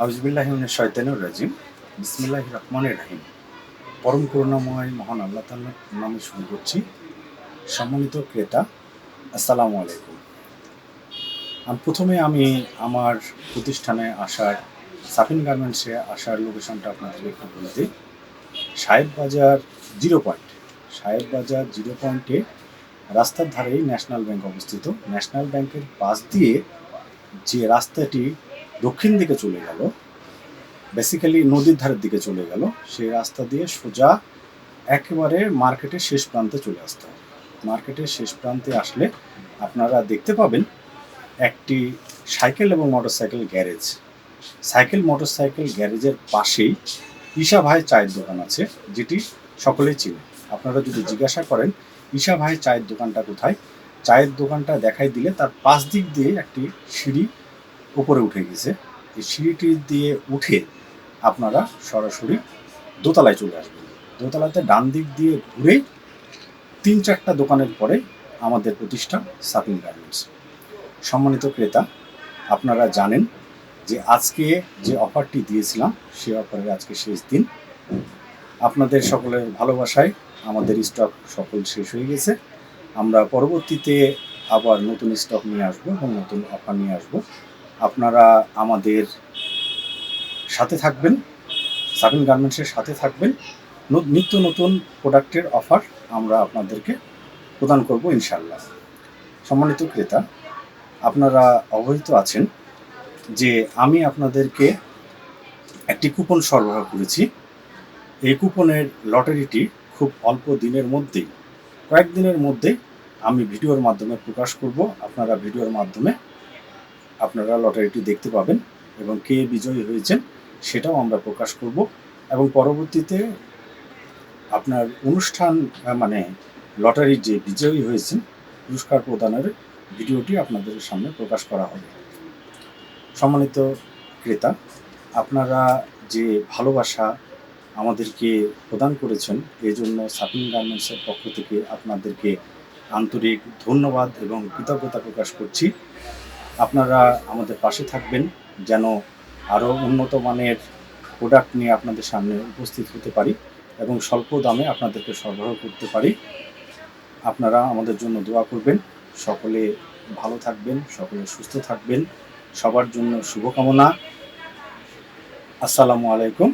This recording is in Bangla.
আউযুবিল্লাহি মিনাশ শাইতানির রাজিম। বিসমিল্লাহির রহমানির রহিম। পরম করুণাময় মহান আল্লাহ তাআলার নামে শুরু করছি। সম্মানিত ক্রেতা, আসসালামু আলাইকুম। প্রথমে আমি আমার প্রতিষ্ঠানে আসার সাফিন গার্মেন্টসে আসার লোকেশনটা আপনাদেরকে একটু বলে দিই। সাহেব বাজার জিরো পয়েন্ট। সাহেব বাজার জিরো পয়েন্টে রাস্তার ধারেই ন্যাশনাল ব্যাংক অবস্থিত। ন্যাশনাল ব্যাংকের পাশ দিয়ে যে রাস্তাটি দক্ষিণ দিকে চলে গেল, বেসিক্যালি নদীর ধারের দিকে চলে গেল, সেই রাস্তা দিয়ে সোজা একেবারে মার্কেটের শেষ প্রান্তে চলে আসতে হবে। মার্কেটের শেষ প্রান্তে আসলে আপনারা দেখতে পাবেন একটি সাইকেল এবং মোটরসাইকেল গ্যারেজ। সাইকেল মোটরসাইকেল গ্যারেজের পাশেই ঈশা ভাইয়ের চায়ের দোকান আছে, যেটি সকলেই চিনে। আপনারা যদি জিজ্ঞাসা করেন ঈশা ভাইয়ের চায়ের দোকানটা কোথায়, চায়ের দোকানটা দেখাই দিলে তার পাশ দিক দিয়ে একটি সিঁড়ি উপরে উঠে গেছে। এই সিঁড়িটি দিয়ে উঠে আপনারা সরাসরি দোতলায় চলে আসবেন। দোতলাতে ডান দিক দিয়ে ঘুরে ৩-৪টা দোকানের পরে আমাদের প্রতিষ্ঠান সাফিন গার্মেন্টস। সম্মানিত ক্রেতা, আপনারা জানেন যে আজকে যে অফারটি দিয়েছিলাম সেই অফারের আজকে শেষ দিন। আপনাদের সকলের ভালোবাসায় আমাদের স্টক সকল শেষ হয়ে গেছে। আমরা পরবর্তীতে আবার নতুন স্টক নিয়ে আসবো এবং নতুন অফার নিয়ে আসবো। আপনারা আমাদের সাথে থাকবেন, সাফিন গার্মেন্টসের সাথে থাকবেন। নিত্য নতুন প্রোডাক্টের অফার আমরা আপনাদেরকে প্রদান করব ইনশাল্লাহ। সম্মানিত ক্রেতা, আপনারা অবহিত আছেন যে আমি আপনাদেরকে একটি কুপন সরবরাহ করেছি। এই কুপনের লটারিটি খুব অল্প দিনের মধ্যেই, কয়েকদিনের মধ্যেই আমি ভিডিওর মাধ্যমে প্রকাশ করব। আপনারা ভিডিওর মাধ্যমে আপনারা লটারিটি দেখতে পাবেন এবং কে বিজয়ী হয়েছেন সেটাও আমরা প্রকাশ করব। এবং পরবর্তীতে আপনার অনুষ্ঠান, মানে লটারির যে বিজয়ী হয়েছেন পুরস্কার প্রদানের ভিডিওটি আপনাদের সামনে প্রকাশ করা হবে। সম্মানিত ক্রেতা, আপনারা যে ভালোবাসা আমাদেরকে প্রদান করেছেন এই জন্য সাফিন গার্মেন্টসের পক্ষ থেকে আপনাদেরকে আন্তরিক ধন্যবাদ এবং কৃতজ্ঞতা প্রকাশ করছি। আপনারা আমাদের পাশে থাকবেন যেন আরও উন্নত মানের প্রোডাক্ট নিয়ে আপনাদের সামনে উপস্থিত হতে পারি এবং স্বল্প দামে আপনাদেরকে সরবরাহ করতে পারি। আপনারা আমাদের জন্য দোয়া করবেন। সকলে ভালো থাকবেন, সকলে সুস্থ থাকবেন। সবার জন্য শুভকামনা। আসসালামু আলাইকুম।